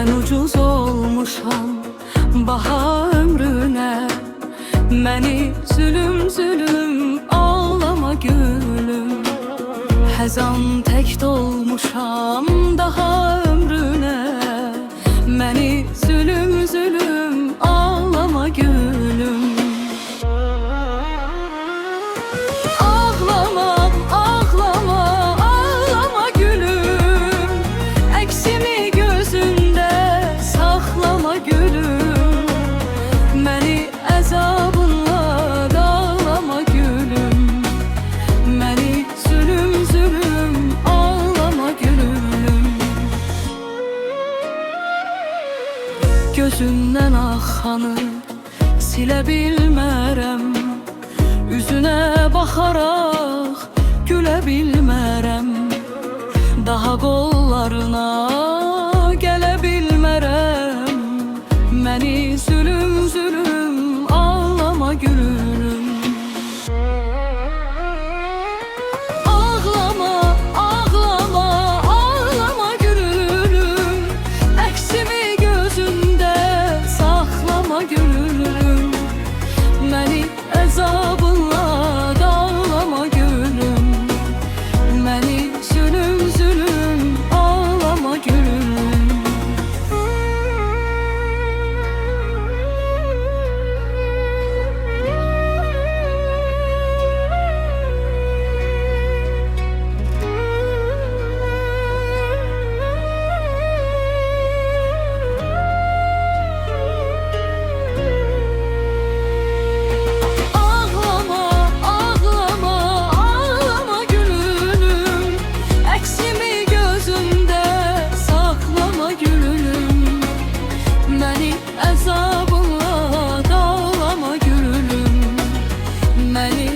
Mən ucuz olmuşam baha ömrünə. Məni zülüm ağlama gülüm. Həzan tək dolmuşam daha ömrünə. Məni zülüm ağlama gülüm. Ağlama, ağlama, ağlama gülüm. Əksimi gözündə saxlama gülüm. Məni əzabınla dağlama gülüm. Məni zülüm ağlama gülüm. Gözündən axanı silə bilmərəm. Üzünə baxaraq gülə bilmərəm. Daha qollarına gələ bilmərəm. Məni zülüm ağlama gülüm. Ağlama, ağlama, ağlama gülüm. Əksimi gözündə saxlama gülüm. Məni əzabınla dağlama gülüm. Məni zülüm ağlama gülüm. Ağlama, ağlama, ağlama gülüm. Əksimi gözündə saxlama gülüm. Məni əzabınla dağlama gülüm. Məni